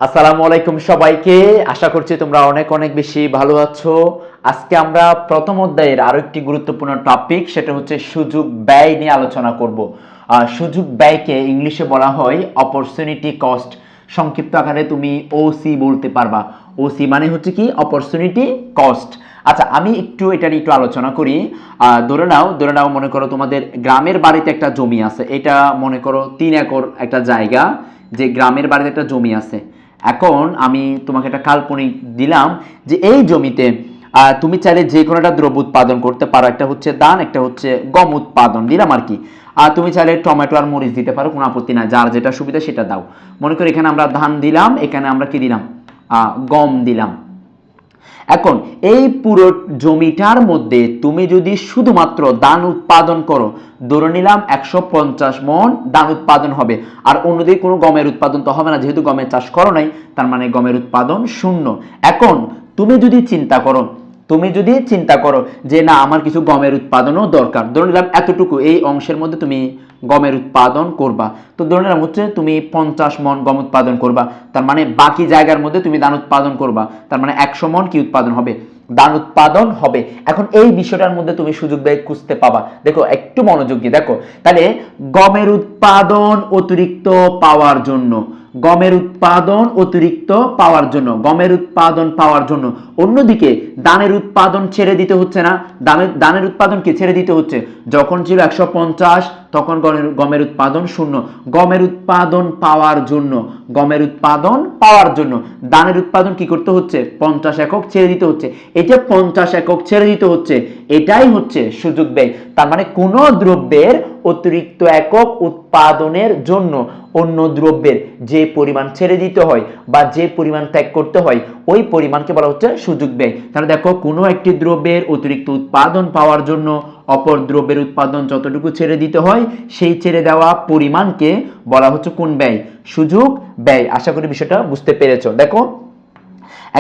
আসসালামু আলাইকুম সবাইকে। আশা করছি তোমরা অনেক অনেক বেশি ভালো আছো। আজকে আমরা প্রথম অধ্যায়ের আরো একটি গুরুত্বপূর্ণ টপিক, সেটা হচ্ছে সুযোগ ব্যয় নিয়ে আলোচনা করব। সুযোগ ব্যয়কে ইংলিশে বলা হয় অপরচুনিটি কস্ট। সংক্ষিপ্ত আকারে তুমি ওসি বলতে পারবা। ওসি মানে হচ্ছে কি অপরচুনিটি কস্ট। আচ্ছা, আমি এটা নিয়ে একটু আলোচনা করি। ধরে নাও মনে করো তোমাদের গ্রামের বাড়িতে একটা জমি আছে। এটা মনে করো 3 একর একটা জায়গা, যে গ্রামের বাড়িতে একটা জমি আছে। এখন আমি তোমাকে একটা কাল্পনিক দিলাম যে এই জমিতে তুমি চাইলে যে কোনো একটা দ্রব্য উৎপাদন করতে পারো। একটা হচ্ছে ধান, একটা হচ্ছে গম উৎপাদন দিলাম আর কি। আর তুমি চাইলে টমেটো আর মরিচ দিতে পারো, কোনো আপত্তি নাই, যার যেটা সুবিধা সেটা দাও। মনে করো এখানে আমরা ধান দিলাম, এখানে আমরা কি দিলাম, গম দিলাম। এখন এই পুরো জমিটার মধ্যে তুমি যদি শুধুমাত্র ধান উৎপাদন করো, ধরে নিলাম 150 মণ ধান উৎপাদন হবে, আর অন্যদিকে কোনো গমের উৎপাদন তো হবে না, যেহেতু গমের চাষ করো নাই, তার মানে গমের উৎপাদন শূন্য। এখন তুমি যদি চিন্তা করো যে না, আমার কিছু গমের উৎপাদনও দরকার, ধরে নিলাম এতটুকু এই অংশের মধ্যে তুমি গমের উৎপাদন করবা, তো ধরে নিলাম হচ্ছে তুমি 50 মণ গম উৎপাদন করবা, তার মানে বাকি জায়গার মধ্যে তুমি ধান উৎপাদন করবা, তার মানে 100 মণ কি উৎপাদন হবে, ধান উৎপাদন হবে। এখন এই বিষয়টার মধ্যে তুমি সুযোগ ব্যয় খুঁজতে পাবা। দেখো একটু মনোযোগ দিয়ে দেখো, তাহলে গমের উৎপাদন অতিরিক্ত পাওয়ার জন্য, অন্যদিকে ধানের উৎপাদন ছেড়ে দিতে হচ্ছে না। ধানের উৎপাদনকে ছেড়ে দিতে হচ্ছে। যখন ছিল 150, তখন গমের উৎপাদন শূন্য। গমের উৎপাদন পাওয়ার জন্য ধানের উৎপাদন কি করতে হচ্ছে, 50 একক ছেড়ে দিতে হচ্ছে। এটা 50 একক ছেড়ে দিতে হচ্ছে, এটাই হচ্ছে সুযোগ ব্যয়। তার মানে কোন দ্রব্যের অতিরিক্ত একক উৎপাদনের জন্য অন্য দ্রব্যের যে পরিমাণ ছেড়ে দিতে হয় বা যে পরিমাণ ত্যাগ করতে হয়, ওই পরিমাণকে বলা হচ্ছে সুযোগ ব্যয়। তাহলে দেখো, কোনো একটি দ্রব্যের অতিরিক্ত উৎপাদন পাওয়ার জন্য অপর দ্রব্যের উৎপাদন যতটুকু ছেড়ে দিতে হয়, সেই ছেড়ে দেওয়া পরিমাণকে বলা হচ্ছে কোন ব্যয়, সুযোগ ব্যয়। আশা করি বিষয়টা বুঝতে পেরেছো। দেখো,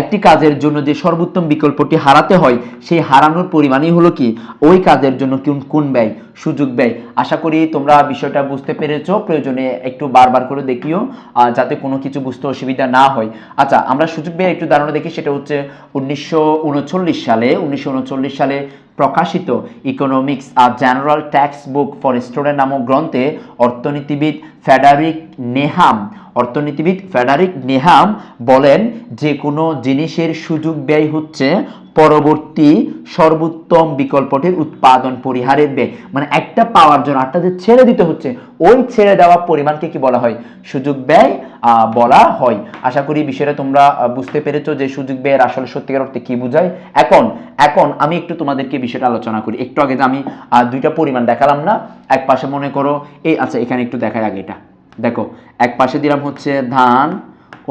একটি কাজের জন্য যে সর্বোত্তম বিকল্পটি হারাতে হয়, সেই হারানোর পরিমাণই হলো কি ওই কাজের জন্য কোন ব্যয়, সুযোগ ব্যয়। আশা করি তোমরা বিষয়টা বুঝতে পেরেছো। প্রয়োজনে একটু বারবার করে দেখিও, যাতে কোনো কিছু বুঝতে অসুবিধা না হয়। আচ্ছা, আমরা সুযোগ ব্যয় একটু ধারণা দেখি। সেটা হচ্ছে 1939 সালে প্রকাশিত ইকোনমিক্স আর general textbook for student নামক গ্রন্থে অর্থনীতিবিদ ফেডারিক নেহাম বলেন, যে কোনো জিনিসের সুযোগ ব্যয় হচ্ছে পরবর্তী সর্বোত্তম বিকল্পটির উৎপাদন পরিহারের ব্যয়। মানে একটা পাওয়ার জন্য আটটা যে ছেড়ে দিতে হচ্ছে, ওই ছেড়ে দেওয়া পরিমাণকে কি বলা হয়, সুযোগ ব্যয় বলা হয়। আশা করি বিষয়টা তোমরা বুঝতে পেরেছো যে সুযোগ ব্যয়ের আসলে সত্যিকার অর্থে কি বোঝায়। এখন আমি একটু তোমাদেরকে বিষয়টা আলোচনা করি। একটু আগে যে আমি দুইটা পরিমাণ দেখালাম না, এক পাশে মনে করো আচ্ছা এখানে একটু দেখাই আগে। এটা দেখো, এক পাশে দিলাম হচ্ছে ধান,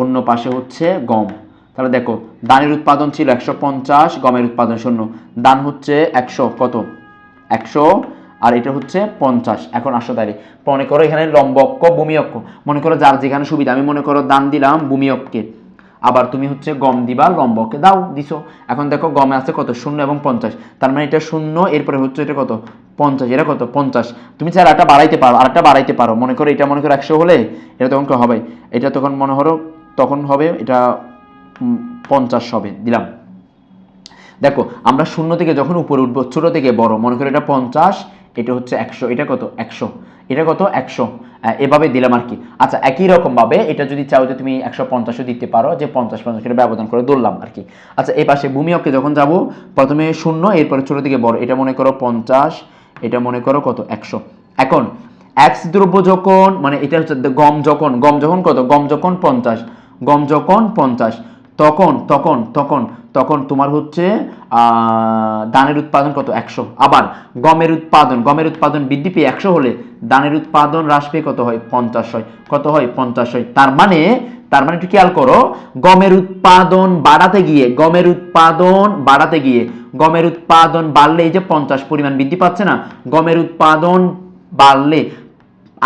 অন্য পাশে হচ্ছে গম। তাহলে দেখো, ধানের উৎপাদন ছিল 150, গমের উৎপাদন শূন্য। ধান হচ্ছে 100 আর এটা হচ্ছে 50। এখন আসো তাহলে মনে করো এখানে লম্ব অক্ষ, ভূমি অক্ষ, মনে করো যার যেখানে সুবিধা। আমি মনে করো ধান দিলাম ভূমি অক্ষে, আবার তুমি হচ্ছে গম দিবা লম্ব অক্ষে, দিছো। এখন দেখো গমে আছে কত, 0 এবং 50। তার মানে এটা 0, এরপরে হচ্ছে এটা কত, 50, এটা কত 50। তুমি চাই আরেকটা বাড়াইতে পারো, মনে করো এটা মনে করো 100 হলে এটা তখন হবে, এটা তখন হবে এটা 50 হবে, দিলাম। দেখো, আমরা 0 থেকে যখন উপরে উঠবো, ছোট থেকে বড়, মনে করো এটা 50, এটা হচ্ছে 100, এটা কত 100, এটা কত 100, এভাবে দিলাম আর কি। আচ্ছা, একই রকম ভাবে এটা যদি চাও যে তুমি 150ও দিতে পারো, যে 50 এটা ব্যবধান করে ধরলাম আর কি। আচ্ছা, এই পাশে ভূমি অক্ষে যখন যাব, প্রথমে 0, এরপরে ছোট থেকে বড়, এটা মনে করো 50, এটা মনে করো কত 100। এখন এক্স দ্রব্য যখন, মানে এটা হচ্ছে গম যখন কত, গম যখন 50, তখন তখন তখন তখন তোমার হচ্ছে ধানের উৎপাদন কত, 100। আবার গমের উৎপাদন বৃদ্ধি পেয়ে 100 হলে ধানের উৎপাদন হ্রাস পেয়ে কত হয়, 50 হয়। কত হয়, 50 হয়। তার মানে একটু খেয়াল করো, গমের উৎপাদন বাড়াতে গিয়ে গমের উৎপাদন বাড়লে এই যে 50 পরিমাণ বৃদ্ধি পাচ্ছে না, গমের উৎপাদন বাড়লে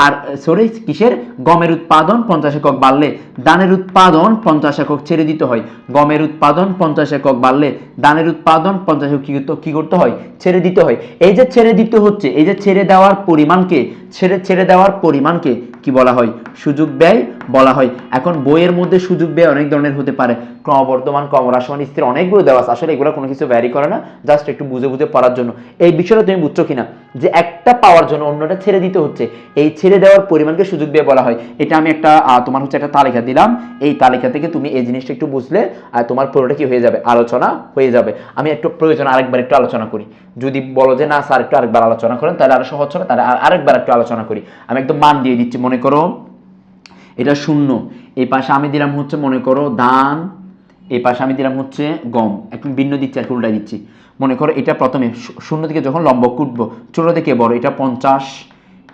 আর সরি কিসের, গমের উৎপাদন 50 একক বাড়লে ধানের উৎপাদন 50 একক ছেড়ে দিতে হয়। গমের উৎপাদন 50 একক বাড়লে ধানের উৎপাদন 50 একক কি করতে হয়, ছেড়ে দিতে হয়। এই যে ছেড়ে দিতে হচ্ছে, এই যে ছেড়ে দেওয়ার পরিমাণকে ছেড়ে দেওয়ার পরিমাণকে কি বলা হয়, সুযোগ ব্যয় বলা হয়। এখন বইয়ের মধ্যে সুযোগ ব্যয় অনেক ধরনের হতে পারে, ক্রমবর্ধমান, ক্রমহ্রাসমান, স্থির, অনেকগুলো দেওয়া আছে। আসলে এগুলো কোনো কিছু ভ্যারি করে না, জাস্ট একটু বুঝে বুঝে পড়ার জন্য। এই বিষয়টা তুমি বুঝছো কিনা, যে একটা পাওয়ার জন্য অন্যটা ছেড়ে দিতে হচ্ছে, এই ছেড়ে দেওয়ার পরিমাণকে সুযোগ ব্যয় বলা হয়। এটা আমি একটা তোমার হচ্ছে একটা তালিকা দিলাম, এই তালিকা থেকে তুমি এই জিনিসটা একটু বুঝলে তোমার পুরোটা কি হয়ে যাবে, আলোচনা হয়ে যাবে। আমি একটু প্রয়োজন আরেকবার একটু আলোচনা করি, যদি বলো যে না স্যার একটু আরেকবার আলোচনা করেন তাহলে আরো সহজ হবে, তাহলে আরেকবার একটু আলোচনা করি। আমি একদম মান দিয়ে দিচ্ছি, মনে করো এটা 0, এই পাশে আমি দিলাম হচ্ছে মনে করো ধান, এই পাশে আমি দিলাম হচ্ছে গম, একদম ভিন্ন দিচ্ছি আর উল্টা দিচ্ছি। মনে করো এটা প্রথমে 0 থেকে যখন লম্ব উঠবো, ছোট থেকে বড়, এটা 50,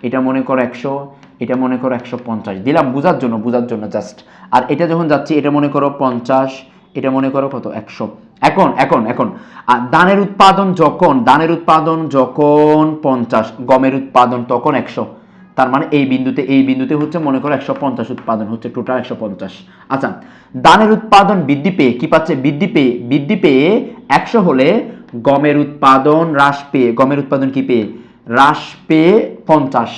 এটা মনে করো 100, এটা মনে করো 150 দিলাম বোঝার জন্য জাস্ট। আর এটা যখন যাচ্ছি, এটা মনে করো 50, এটা মনে করো কত 100। এখন ধানের উৎপাদন যখন 50, গমের উৎপাদন তখন 100, তার মানে এই বিন্দুতে হচ্ছে মনে করো 150 উৎপাদন হচ্ছে, টোটাল 150। আচ্ছা, ধানের উৎপাদন বৃদ্ধি পেয়ে কি পাচ্ছে, বৃদ্ধি পেয়ে 100 হলে গমের উৎপাদন হ্রাস পেয়ে 50,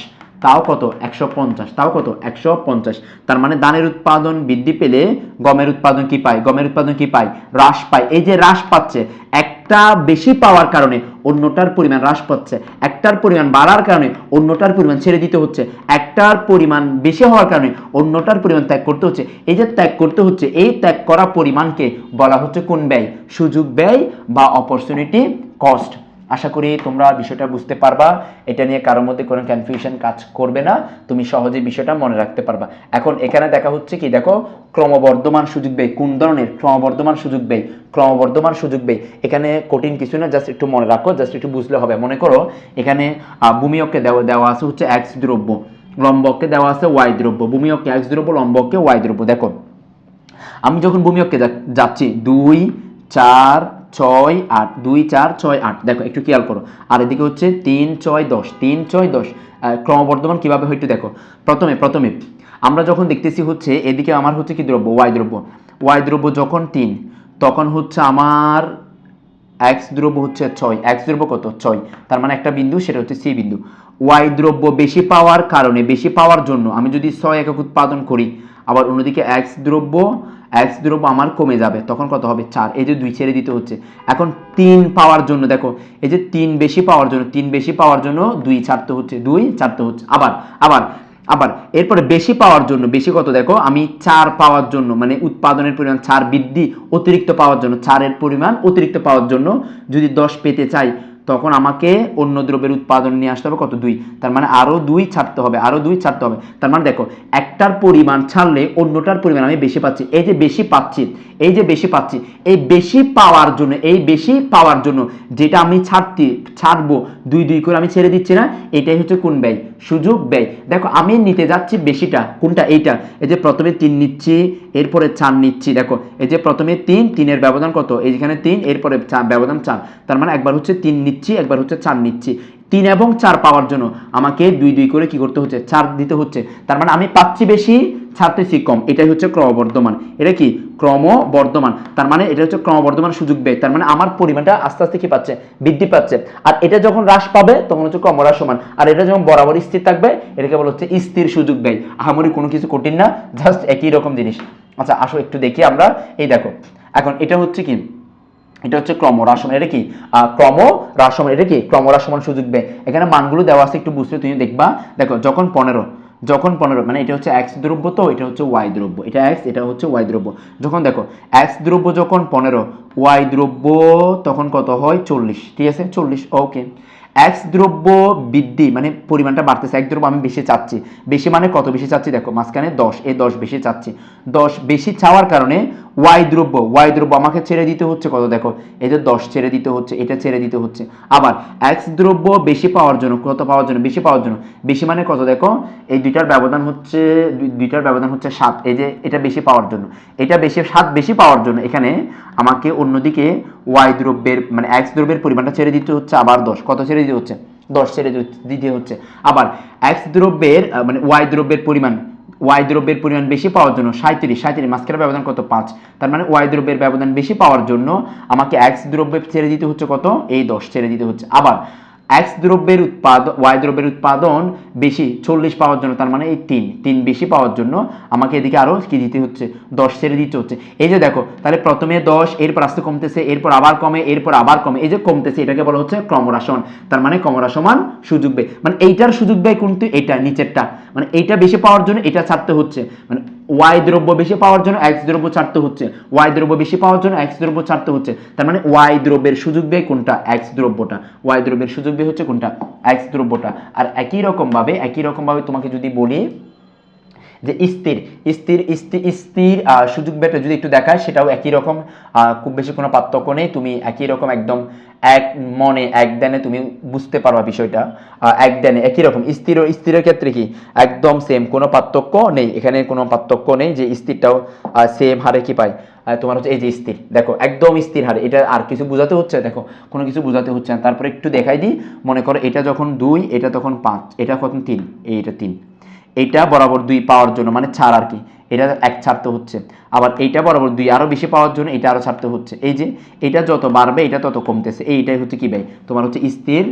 তাও কত 150, তাও কত 150। তার মানে ধানের উৎপাদন বৃদ্ধি পেলে গমের উৎপাদন কি পায়, হ্রাস পায়। এই যে হ্রাস পাচ্ছে, একটা বেশি পাওয়ার কারণে অন্যটার পরিমাণ হ্রাস পাচ্ছে, একটার পরিমাণ বাড়ার কারণে অন্যটার পরিমাণ ছেড়ে দিতে হচ্ছে, একটার পরিমাণ বেশি হওয়ার কারণে অন্যটার পরিমাণ ত্যাগ করতে হচ্ছে। এই যে ত্যাগ করতে হচ্ছে, এই ত্যাগ করা পরিমাণকে বলা হচ্ছে কোন ব্যয়, সুযোগ ব্যয় বা অপরচুনিটি কস্ট। আশা করি তোমরা বিষয়টা বুঝতে পারবা, এটা নিয়ে কারোর মধ্যে কোনো কনফিউশন কাজ করবে না, তুমি সহজে বিষয়টা মনে রাখতে পারবা। এখন এখানে দেখা হচ্ছে কি, দেখো ক্রমবর্ধমান সুযোগ ব্যয় কোন ধরনের, ক্রমবর্ধমান সুযোগ ব্যয়। এখানে কঠিন কিছু না, জাস্ট একটু মনে রাখো, জাস্ট একটু বুঝলে হবে। মনে করো এখানে ভূমিয়ককে দেওয়া আছে হচ্ছে x দ্রব্য, লম্বককে দেওয়া আছে y দ্রব্য, ভূমিয়ককে x দ্রব্য, লম্বককে y দ্রব্য। দেখো আমি যখন ভূমিয়ককে যাচ্ছি 2 4 6 8, 2 4 6 8, দেখো একটু খেয়াল করো। আর এদিকে হচ্ছে 3 6 10, 3 6 10। ক্রমবর্ধমান কিভাবে হয় একটু দেখো। প্রথমে আমরা যখন দেখতেছি হচ্ছে এদিকে আমার হচ্ছে কি দ্রব্য, y দ্রব্য যখন 3, তখন হচ্ছে আমার x দ্রব্য হচ্ছে 6, x দ্রব্য কত 6, তার মানে একটা বিন্দু, সেটা হচ্ছে c বিন্দু। y দ্রব্য বেশি পাওয়ার জন্য আমি যদি 6 একক উৎপাদন করি, আবার অন্যদিকে x দ্রব্য আমার কমে যাবে, তখন কত হবে 4, এই যে 2 ছেড়ে দিতে হচ্ছে। এখন 3 পাওয়ার জন্য দেখো, এই যে 3 বেশি পাওয়ার জন্য 2 ছাড়তে হচ্ছে, আবার এরপরে বেশি পাওয়ার জন্য, বেশি কত দেখো, আমি 4 পাওয়ার জন্য, মানে উৎপাদনের পরিমাণ 4 বৃদ্ধি অতিরিক্ত পাওয়ার জন্য, 4 এর পরিমাণ অতিরিক্ত পাওয়ার জন্য যদি 10 পেতে চাই, তখন আমাকে অন্য দ্রব্যের উৎপাদন নিয়ে আসতে হবে কত 2, তার মানে আরো 2 ছাড়তে হবে। তার মানে দেখো একটার পরিমাণ ছাড়লে অন্যটার পরিমাণ আমি বেশি পাচ্ছি। এই যে বেশি পাচ্ছি, এই বেশি পাওয়ার জন্য যেটা আমি ছাড়বো 2 করে আমি ছেড়ে দিচ্ছি না, এটাই হচ্ছে কোন ব্যয়, সুযোগ ব্যয়। দেখো আমি নিতে যাচ্ছি বেশিটা, কোনটা, এইটা। এই যে প্রথমে 3 নিচ্ছি, এরপরে 4 নিচ্ছি। দেখো এই যে প্রথমে 3 এর ব্যবধান কত, এইখানে 3, এরপরে ব্যবধান 4, তার মানে একবার হচ্ছে 3 নিচ্ছি, একবার হচ্ছে 4 নিচ্ছি। 3 এবং 4 পাওয়ার জন্য আমাকে 2 করে কি করতে হচ্ছে, 4 দিতে হচ্ছে। তার মানে আমি পাচ্ছি বেশি, ছাড়তেছি কম, এটাই হচ্ছে ক্রমবর্ধমান। এটা কি ক্রমবর্ধমান, তার মানে এটা হচ্ছে ক্রমবর্ধমান সুযোগ ব্যয়। তার মানে আমার পরিমাণটা আস্তে আস্তে কি পাচ্ছে, বৃদ্ধি পাচ্ছে। আর এটা যখন হ্রাস পাবে তখন হচ্ছে ক্রমহ্রাসমান, আর এটা যখন বরাবর স্থির থাকবে এটাকে বলা হচ্ছে স্থির সুযোগ ব্যয়। আহামরি কোনো কিছু কঠিন না, জাস্ট একই রকম জিনিস। আচ্ছা আসো একটু দেখি আমরা। এই দেখো এখন এটা হচ্ছে কি, এটা হচ্ছে ক্রমহ্রাসমান, এটা কি ক্রমহ্রাসমান, এটা কি ক্রমহ্রাসমান সুযোগ ব্যয়। এখানে মানগুলো দেওয়া আছে, একটু বুঝতে তুমি দেখবা। দেখো যখন 15 মানে এটা হচ্ছে x দ্রব্য, তো এটা হচ্ছে y দ্রব্য, এটা x, এটা হচ্ছে y দ্রব্য। যখন দেখো x দ্রব্য যখন 15, y দ্রব্য তখন কত হয় 40, ঠিক আছে 40, ওকে। x দ্রব্য বৃদ্ধি মানে পরিমাণটা বাড়তেছে, x দ্রব্য আমি বেশি চাচ্ছি, বেশি মানে কত বেশি চাচ্ছি, দেখো মাঝখানে 10, এই 10 বেশি চাচ্ছি, 10 বেশি চাওয়ার কারণে y দ্রব্য আমাকে ছেড়ে দিতে হচ্ছে কত, দেখো এই যে 10 ছেড়ে দিতে হচ্ছে, এটা ছেড়ে দিতে হচ্ছে। আবার x দ্রব্য বেশি পাওয়ার জন্য, কত পাওয়ার জন্য, বেশি পাওয়ার জন্য, বেশি মানে কত, দেখো এই দুইটার ব্যবধান হচ্ছে 7, এই যে এটা বেশি পাওয়ার জন্য, এটা বেশি 7 বেশি পাওয়ার জন্য এখানে আমাকে অন্যদিকে y দ্রব্যের মানে x দ্রব্যের পরিমাণটা ছেড়ে দিতে হচ্ছে আবার 10, কত ছেড়ে দিতে হচ্ছে 10 ছেড়ে দিতে হচ্ছে। আবার এক্স দ্রব্যের মানে ওয়াই দ্রব্যের পরিমাণ, ওয়াই দ্রব্যের পরিমাণ বেশি পাওয়ার জন্য 37 মাঝখানে ব্যবধান কত 5, তার মানে ওয়াই দ্রব্যের ব্যবধান বেশি পাওয়ার জন্য আমাকে এক্স দ্রব্যের ছেড়ে দিতে হচ্ছে কত, এই 10 ছেড়ে দিতে হচ্ছে। আবার এক্স দ্রব্যের উৎপাদন, ওয়াই দ্রব্যের উৎপাদন বেশি 40 পাওয়ার জন্য, তার মানে এই 3 বেশি পাওয়ার জন্য আমাকে এদিকে আরো কি দিতে হচ্ছে, 10 ছেড়ে দিতে হচ্ছে। এই যে দেখো, তাহলে প্রথমে 10, এরপর আস্তে কমতেছে, এরপর আবার কমে, এরপর আবার কমে, এই যে কমতেছে এটাকে বলা হচ্ছে ক্রমহ্রাসমান। তার মানে ক্রমহ্রাসমান সুযোগ ব্যয়, মানে এইটার সুযোগ ব্যয় কোনটি, এটা নিচেরটা, মানে এইটা বেশি পাওয়ার জন্য এটা ছাড়তে হচ্ছে, মানে ওয়াই দ্রব্য বেশি পাওয়ার জন্য এক্স দ্রব্য ছাড়তে হচ্ছে, ওয়াই দ্রব্য বেশি পাওয়ার জন্য এক্স দ্রব্য ছাড়তে হচ্ছে। তার মানে ওয়াই দ্রব্যের সুযোগ ব্যয় কোনটা, এক্স দ্রব্যটা, ওয়াই দ্রব্যের সুযোগ ব্যয় হচ্ছে কোনটা, এক্স দ্রব্যটা। আর একই রকম ভাবে তোমাকে যদি বলি যে স্থির স্থির স্থির স্থির সুযোগ ব্যয়টা যদি একটু দেখায়, সেটাও একই রকম, খুব বেশি কোনো পার্থক্য নেই, তুমি একই রকম একদম এক মনে এক ধ্যানে তুমি বুঝতে পারবা বিষয়টা, এক ধ্যানে একই রকম। স্থিরের ক্ষেত্রে কি একদম সেম, কোনো পার্থক্য নেই, এখানে কোনো পার্থক্য নেই, যে স্থিরটাও সেম হারে কি পায় তোমার হচ্ছে এই যে স্থির, দেখো একদম স্থির হারে। এটা আর কিছু বোঝাতে হচ্ছে, দেখো কোনো কিছু বোঝাতে হচ্ছে না। তারপরে একটু দেখাই দিই, মনে করো এটা যখন 2, এটা তখন 5, এটা কখন 3, এইটা 3, এইটা বরাবর 2 পাওয়ার জন্য মানে ছাড় আর কি, এটা 1 ছাড়তে হচ্ছে। আবার এইটা বরাবর 2 আরো বেশি পাওয়ার জন্য এটা আরো ছাড়তে হচ্ছে। এই যে এটা যত বাড়বে এটা তত কমতেছে, এইটাই হচ্ছে কি ব্যয়, তোমার হচ্ছে স্থির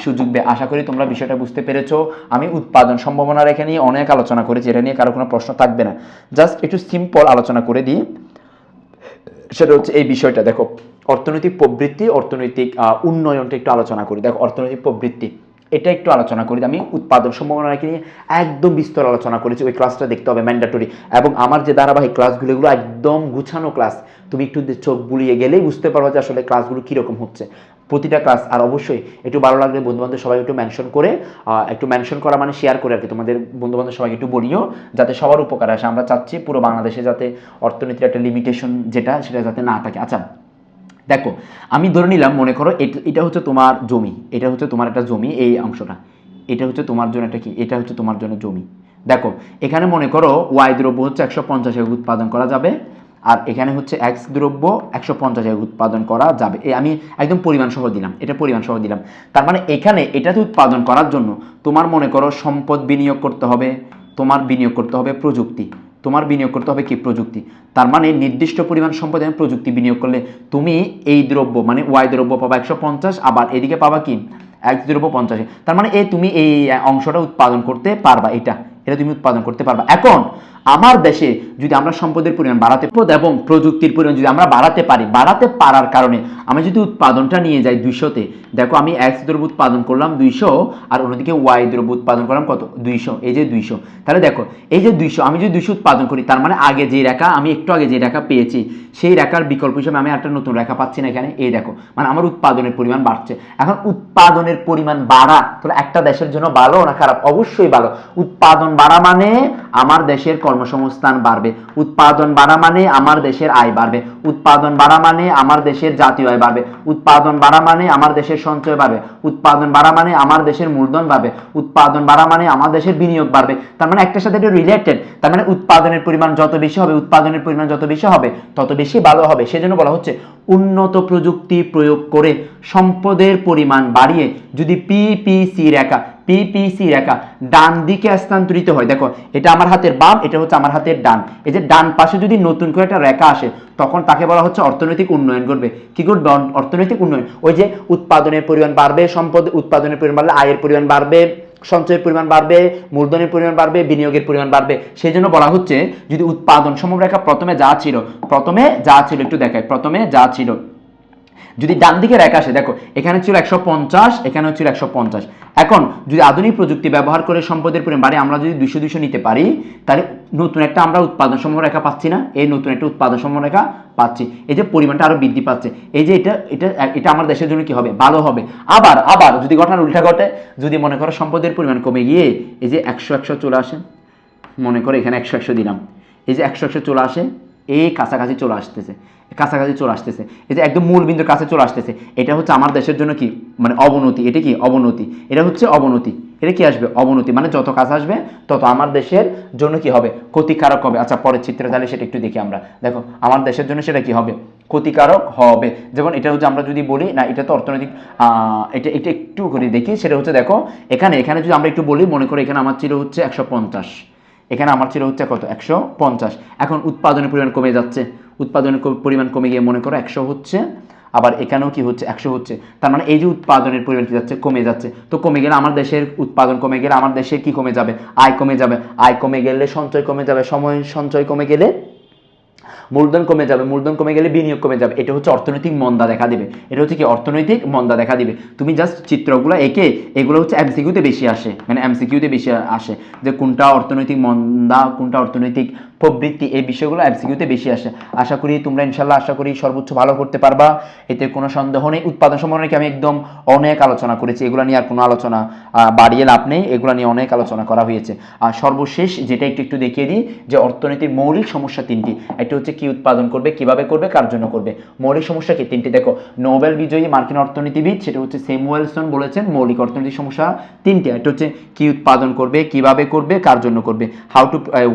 সুযোগ ব্যয়। আশা করি তোমরা বিষয়টা বুঝতে পেরেছো। আমি উৎপাদন সম্ভাবনা রেখে নিয়ে অনেক আলোচনা করেছি, এটা নিয়ে কারো কোনো প্রশ্ন থাকবে না, জাস্ট একটু সিম্পল আলোচনা করে দিই। সেটা হচ্ছে এই বিষয়টা, দেখো অর্থনৈতিক প্রবৃত্তি, অর্থনৈতিক উন্নয়নটা একটু আলোচনা করি। দেখো অর্থনৈতিক প্রবৃত্তি এটা একটু আলোচনা করি। আমি উৎপাদন সম্ভাবনা নিয়ে একদম বিস্তর আলোচনা করেছি, ওই ক্লাসটা দেখতে হবে ম্যান্ডেটরি। এবং আমার যে ধারাবাহিক ক্লাসগুলো এগুলো একদম গুছানো ক্লাস, তুমি একটু চোখ বুলিয়ে গেলেই বুঝতে পারবে যে আসলে ক্লাসগুলো কীরকম হচ্ছে প্রতিটা ক্লাস। আর অবশ্যই একটু ভালো লাগলে বন্ধুবান্ধব সবাই একটু মেনশন করে, একটু মেনশন করা মানে শেয়ার করে আর কি, তোমাদের বন্ধুবান্ধব সবাইকে একটু বলিও, যাতে সবার উপকার আসে। আমরা চাচ্ছি পুরো বাংলাদেশে যাতে অর্থনীতির একটা লিমিটেশন যেটা সেটা যাতে না থাকে। আচ্ছা দেখো, আমি ধরে নিলাম, মনে করো এটা হচ্ছে তোমার জমি, এটা হচ্ছে তোমার একটা জমি, এই অংশটা এটা হচ্ছে তোমার জন্য একটা কি, এটা হচ্ছে তোমার জন্য জমি। দেখো এখানে মনে করো ওয়াই দ্রব্য হচ্ছে 150 একক উৎপাদন করা যাবে, আর এখানে হচ্ছে এক্স দ্রব্য 150 একক উৎপাদন করা যাবে। আমি একদম পরিমাণ সহ দিলাম, এটা পরিমাণ সহ দিলাম। তার মানে এখানে এটাতে উৎপাদন করার জন্য তোমার মনে করো সম্পদ বিনিয়োগ করতে হবে, তোমার বিনিয়োগ করতে হবে প্রযুক্তি, তোমার বিনিয়োগ করতে হবে কি প্রযুক্তি। তার মানে নির্দিষ্ট পরিমাণ সম্পদ এবং প্রযুক্তি বিনিয়োগ করলে তুমি এই দ্রব্য মানে ওয়াই দ্রব্য পাবা 150, আবার এদিকে পাবা কি এক্স দ্রব্য 50। তার মানে তুমি এই অংশটা উৎপাদন করতে পারবা, এটা তুমি উৎপাদন করতে পারবা। এখন আমার দেশে যদি আমরা সম্পদের পরিমাণ বাড়াতে এবং প্রযুক্তির পরিমাণ যদি আমরা বাড়াতে পারার কারণে আমি যদি উৎপাদনটা নিয়ে যাই 200-তে, দেখো আমি এক্স দ্রব্য উৎপাদন করলাম 200, আর অন্যদিকে ওয়াই দ্রব্য উৎপাদন করলাম কত 200, এই যে 200। তাহলে দেখো এই যে 200, আমি যদি 200 উৎপাদন করি, তার মানে আগে যে রেখা, আমি একটু আগে যে রেখা পেয়েছি সেই রেখার বিকল্প হিসেবে আমি একটা নতুন রেখা পাচ্ছি না এখানে, এই দেখো, মানে আমার উৎপাদনের পরিমাণ বাড়ছে। এখন উৎপাদনের পরিমাণ বাড়া তাহলে একটা দেশের জন্য ভালো না খারাপ? অবশ্যই ভালো। উৎপাদন বাড়া মানে আমার দেশের কর্মসংস্থান বাড়বে, উৎপাদন বাড়া মানে আমার দেশের আয় বাড়বে, উৎপাদন বাড়া মানে আমার দেশের জাতীয় আয় বাড়বে, উৎপাদন বাড়া মানে আমার দেশের সঞ্চয় বাড়বে, উৎপাদন বাড়া মানে আমার দেশের মূলধন বাড়বে, উৎপাদন বাড়া মানে আমার দেশের বিনিয়োগ বাড়বে। তার মানে একটার সাথে এটা রিলেটেড। তার মানে উৎপাদনের পরিমাণ যত বেশি হবে, উৎপাদনের পরিমাণ যত বেশি হবে তত বেশি ভালো হবে। সেজন্য বলা হচ্ছে উন্নত প্রযুক্তি প্রয়োগ করে সম্পদের পরিমাণ বাড়িয়ে যদি পিপিসি রেখা ডান দিকে স্থানান্তরিত হয়, দেখো এটা আমার হাতের বাম, এটা হচ্ছে আমার হাতের ডান, এই যে ডান পাশে যদি নতুন করে একটা রেখা আসে তখন তাকে বলা হচ্ছে অর্থনৈতিক উন্নয়ন ঘটবে। কি ঘটবে? অর্থনৈতিক উন্নয়ন। ওই যে উৎপাদনের পরিমাণ বাড়বে, সম্পদ উৎপাদনের পরিমাণ বাড়লে আয়ের পরিমাণ বাড়বে, সঞ্চয়ের পরিমাণ বাড়বে, মূলধনের পরিমাণ বাড়বে, বিনিয়োগের পরিমাণ বাড়বে। সেই জন্য বলা হচ্ছে যদি উৎপাদন সমরেখা প্রথমে যা ছিল একটু দেখায়, প্রথমে যা ছিল যদি ডান দিকে রেখা আসে, দেখো এখানে ছিল 150, এখানেও ছিল 150। এখন যদি আধুনিক প্রযুক্তি ব্যবহার করে সম্পদের পরিমাণ বাড়ে, আমরা যদি 200 নিতে পারি, তাহলে নতুন একটা আমরা উৎপাদন সমরেখা পাচ্ছি না, এই নতুন একটা উৎপাদন সমরেখা পাচ্ছি, এই যে পরিমাণটা আরো বৃদ্ধি পাচ্ছে। এই যে এটা আমার দেশের জন্য কি হবে? ভালো হবে। আবার যদি ঘটনা উল্টা ঘটে, যদি মনে করো সম্পদের পরিমাণ কমে গিয়ে এই যে 100 চলে আসে, মনে করো এখানে 100 দিলাম, এই যে 100 চলে আসে, এই কাছাকাছি চলে আসতেছে, এই যে একদম মূল বিন্দুর কাছে চলে আসতেছে, এটা হচ্ছে আমার দেশের জন্য কি মানে অবনতি। এটা কি অবনতি? এটা হচ্ছে অবনতি। এটা কি আসবে? অবনতি। মানে যত কাজ আসবে তত আমার দেশের জন্য কি হবে? ক্ষতিকারক হবে। আচ্ছা পরের চিত্রে তাহলে সেটা একটু দেখি আমরা। দেখো আমার দেশের জন্য সেটা কি হবে? ক্ষতিকারক হবে। যেমন এটা হচ্ছে আমরা যদি বলি না এটা তো অর্থনৈতিক, এটা এটা একটু করে দেখি। সেটা হচ্ছে দেখো এখানে যদি আমরা একটু বলি, মনে করো এখানে আমার ছিল হচ্ছে 150, এখানে আমার ছিল হচ্ছে কত? 150। এখন উৎপাদনের পরিমাণ কমে যাচ্ছে, উৎপাদনের পরিমাণ কমে গিয়ে মনে করো 100 হচ্ছে, আবার এখানেও কি হচ্ছে? 100 হচ্ছে। তার মানে এই যে উৎপাদনের পরিমাণ কি যাচ্ছে? কমে যাচ্ছে। তো কমে গেলে আমার দেশের উৎপাদন কমে গেলে আমার দেশে কি কমে যাবে? আয় কমে যাবে। আয় কমে গেলে সঞ্চয় কমে যাবে। সময় সঞ্চয় কমে গেলে মূলধন কমে যাবে। মূলধন কমে গেলে বিনিয়োগ কমে যাবে। এটা হচ্ছে অর্থনৈতিক মন্দা দেখা দিবে। এটা হচ্ছে কি? অর্থনৈতিক মন্দা দেখা দিবে। তুমি জাস্ট চিত্রগুলো এঁকে, এগুলো হচ্ছে এমসিকিউতে বেশি আসে, মানে এমসিকিউতে বেশি আসে যে কোনটা অর্থনৈতিক মন্দা, কোনটা অর্থনৈতিক প্রবৃত্তি, এই বিষয়গুলো এমসিকিউতে বেশি আসে। আশা করি তোমরা ইনশাল্লাহ আশা করি সর্বোচ্চ ভালো করতে পারবা, এতে কোনো সন্দেহ নেই। উৎপাদন সম্পর্কে আমি একদম অনেক আলোচনা করেছি, এগুলো নিয়ে আর কোনো আলোচনা বাড়িয়ে লাভ নেই, এগুলো নিয়ে অনেক আলোচনা করা হয়েছে। আর সর্বশেষ যেটা একটু দেখিয়ে দিই যে অর্থনীতির মৌলিক সমস্যা তিনটি। একটা হচ্ছে কি উৎপাদন করবে, কিভাবে করবে, কার জন্য করবে। মৌলিক সমস্যা কি? তিনটি। দেখো নোবেল বিজয়ী মার্কিন অর্থনীতিবিদ সেটা হচ্ছে স্যামুয়েলসন বলেছেন মৌলিক অর্থনৈতিক সমস্যা তিনটি। একটা হচ্ছে কি উৎপাদন করবে, কিভাবে করবে, কার জন্য করবে।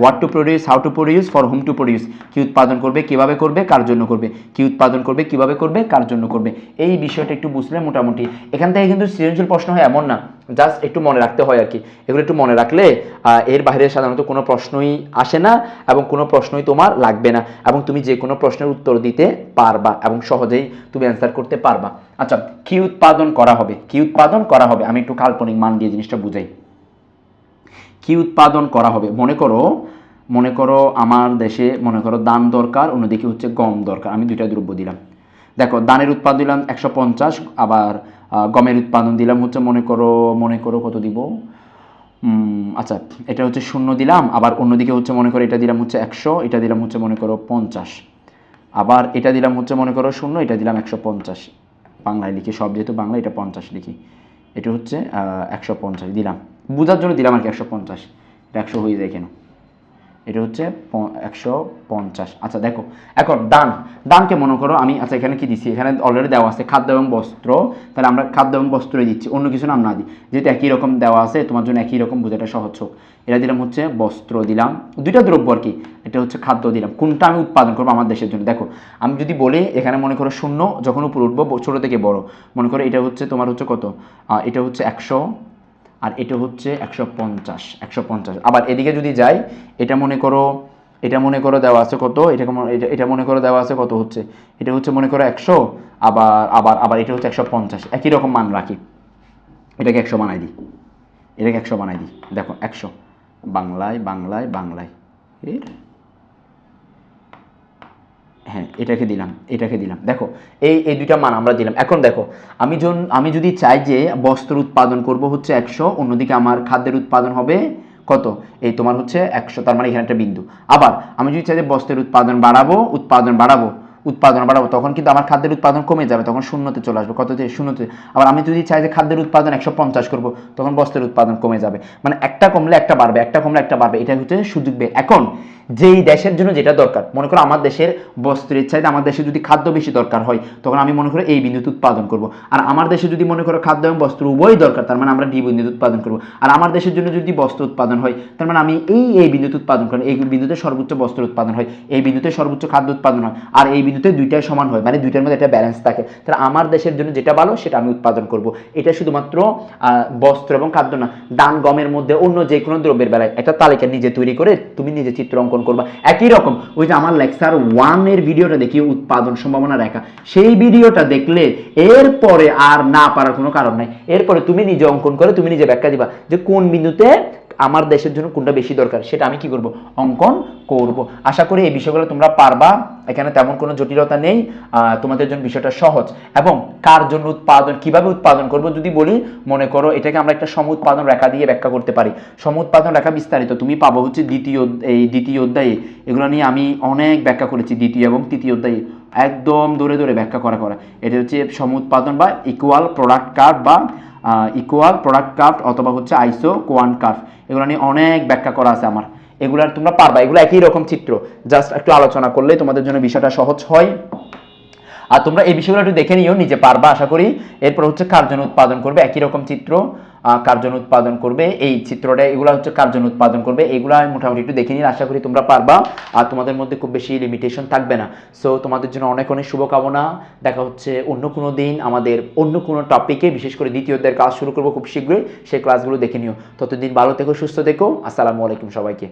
What to produce, how to produce, for hmm to produce. কি উৎপাদন করবে, কিভাবে করবে, কার জন্য করবে। কি উৎপাদন করবে, কিভাবে করবে, কার জন্য করবে। এই বিষয়টা একটু বুঝলে মোটামুটি এখান থেকে কিন্তু সৃজনশীল প্রশ্ন হয় এমন না, জাস্ট একটু মনে রাখতে হয় আর কি। এগুলো একটু মনে রাখলে এর বাইরে সাধারণত কোনো প্রশ্নই আসে না এবং কোনো প্রশ্নই তোমার লাগবে না, এবং তুমি যে কোনো প্রশ্নের উত্তর দিতে পারবা এবং সহজেই তুমি অ্যান্সার করতে পারবা। আচ্ছা কি উৎপাদন করা হবে, কি উৎপাদন করা হবে, আমি একটু কাল্পনিক মান দিয়ে জিনিসটা বুঝাই। কি উৎপাদন করা হবে? মনে করো আমার দেশে মনে করো ধান দরকার, অন্যদিকে হচ্ছে গম দরকার। আমি দুইটা দ্রব্য দিলাম। দেখো ধানের উৎপাদন দিলাম 150, আবার গমের উৎপাদন দিলাম হচ্ছে মনে করো কত দিব? আচ্ছা এটা হচ্ছে 0 দিলাম, আবার অন্যদিকে হচ্ছে মনে করো এটা দিলাম হচ্ছে 100, এটা দিলাম হচ্ছে মনে করো 50, আবার এটা দিলাম হচ্ছে মনে করো 0, এটা দিলাম 150। বাংলায় লিখি সব, যেহেতু বাংলা এটা 50 লিখি। এটা হচ্ছে 150 দিলাম, বোঝার জন্য দিলাম আর কি। 150 এটা 100 হয়ে যায় কেন? এটা হচ্ছে 150। আচ্ছা দেখো এখন দানকে মনে করো আমি, আচ্ছা এখানে কি দিচ্ছি? এখানে অলরেডি দেওয়া আছে খাদ্য এবং বস্ত্র, তাহলে আমরা খাদ্য এবং বস্ত্রই দিচ্ছি, অন্য কিছু নাম না দিই, যেহেতু একই রকম দেওয়া আছে তোমার জন্য একই রকম বোঝাটা সহজ হোক। এটা দিলাম হচ্ছে বস্ত্র দিলাম, দুইটা দ্রব্য আর কি। এটা হচ্ছে খাদ্য দিলাম। কোনটা আমি উৎপাদন করবো আমার দেশের জন্য? দেখো আমি যদি বলি এখানে মনে করো 0 যখন উপরে উঠবো ছোটো থেকে বড়, মনে করো এটা হচ্ছে তোমার হচ্ছে কত? এটা হচ্ছে 100, আর এটা হচ্ছে 150। আবার এদিকে যদি যাই, এটা মনে করো দেওয়া আছে কত? এটা মনে করো দেওয়া আছে কত হচ্ছে? এটা হচ্ছে মনে করো 100, আবার এটা হচ্ছে 150, একই রকম মান রাখি। এটাকে 100 বানাই দিই, এটাকে 100 বানাই দিই। দেখো 100 বাংলায় এর হ্যাঁ এটাকে দিলাম। দেখো এই দুইটা মান আমরা দিলাম। এখন দেখো আমি যদি চাই যে বস্ত্র উৎপাদন করব হচ্ছে 100, অন্যদিকে আমার খাদ্যের উৎপাদন হবে কত? এই তোমার হচ্ছে 100, তার মানে এখানে একটা বিন্দু। আবার আমি যদি চাই যে বস্ত্রের উৎপাদন বাড়াবো, তখন কিন্তু আমার খাদ্যের উৎপাদন কমে যাবে, তখন 0-তে চলে আসবে। কততে? 0-তে। আবার আমি যদি চাই যে খাদ্যের উৎপাদন 150 করব, তখন বস্ত্রের উৎপাদন কমে যাবে। মানে একটা কমলে একটা বাড়বে, একটা কমলে একটা বাড়বে, এটা হচ্ছে সুযোগ ব্যয়। এখন যেই দেশের জন্য যেটা দরকার, মনে করো আমার দেশের বস্ত্রের চাইতে আমার দেশে যদি খাদ্য বেশি দরকার হয়, তখন আমি মনে করো এই বিন্দুতে উৎপাদন করব। আর আমার দেশে যদি মনে করো খাদ্য এবং বস্ত্র উভয়ই দরকার, তার মানে আমরা ডি বিন্দুতে উৎপাদন করব। আর আমার দেশের জন্য যদি বস্ত্র উৎপাদন হয়, তার মানে আমি এই বিন্দুতে উৎপাদন করি। এই বিন্দুতে সর্বোচ্চ বস্ত্র উৎপাদন হয়, এই বিন্দুতে সর্বোচ্চ খাদ্য উৎপাদন হয়, আর এই বিন্দুতে দুইটাই সমান হয়, মানে দুইটার মধ্যে একটা ব্যালেন্স থাকে। তাহলে আমার দেশের জন্য যেটা ভালো সেটা আমি উৎপাদন করব। এটা শুধুমাত্র বস্ত্র এবং খাদ্য না, ধান গমের মধ্যে অন্য যে কোনো দ্রব্যের বেলায় একটা তালিকা নিজে তৈরি করে তুমি নিজে চিত্র অঙ্কন করবা। একই রকম ওই যে আমার লেকচার 1 এর ভিডিওটা দেখি উৎপাদন সম্ভাবনা রেখা, সেই ভিডিওটা দেখলে এরপরে আর না পারার কোনো কারণ নাই। এরপরে তুমি নিজে অঙ্কন করে তুমি নিজে ব্যাখ্যা দিবা যে কোন বিন্দুতে আমার দেশের জন্য কোনটা বেশি দরকার, সেটা আমি কি করব? অঙ্কন করব। আশা করি এই বিষয়গুলো তোমরা পারবা, এখানে তেমন কোনো জটিলতা নেই, তোমাদের জন্য বিষয়টা সহজ। এবং কার জন্য উৎপাদন, কিভাবে উৎপাদন করব যদি বলি, মনে করো এটাকে আমরা একটা সম উৎপাদন রেখা দিয়ে ব্যাখ্যা করতে পারি। সম উৎপাদন রেখা বিস্তারিত তুমি পাবো হচ্ছে দ্বিতীয় অধ্যায়ে। এগুলো নিয়ে আমি অনেক ব্যাখ্যা করেছি, দ্বিতীয় এবং তৃতীয় অধ্যায়ে একদম দূরে ব্যাখ্যা করা। এটা হচ্ছে সম উৎপাদন বা ইকুয়াল প্রোডাক্ট কার্ভ বা ইকুয়াল প্রোডাক্ট কার্ভ অথবা হচ্ছে আইসো কোয়ান কার্ভ, এগুলো নিয়ে অনেক ব্যাখ্যা করা আছে আমার। এগুলো তোমরা পারবা, এগুলো একই রকম চিত্র, জাস্ট একটু আলোচনা করলে তোমাদের জন্য বিষয়টা সহজ হয়। আর তোমরা এই বিষয়গুলো একটু দেখে নিও, নিজে পারবা আশা করি। এরপর হচ্ছে কার জন্য উৎপাদন করবে, একই রকম চিত্র। কার্জন উৎপাদন করবে, এই চিত্রটা এগুলো হচ্ছে কার্জন উৎপাদন করবে, এগুলো আমি মোটামুটি একটু দেখে নিয়ে আশা করি তোমরা পারবা আর তোমাদের মধ্যে খুব বেশি লিমিটেশন থাকবে না। সো তোমাদের জন্য অনেক অনেক শুভকামনা। দেখা হচ্ছে অন্য কোনো দিন আমাদের অন্য কোনো টপিকে, বিশেষ করে দ্বিতীয় অধ্যায়ের ক্লাস শুরু করবো খুব শীঘ্রই, সেই ক্লাসগুলো দেখে নিও। ততদিন ভালো থেকো, সুস্থ থেকো। আসসালামু আলাইকুম সবাইকে।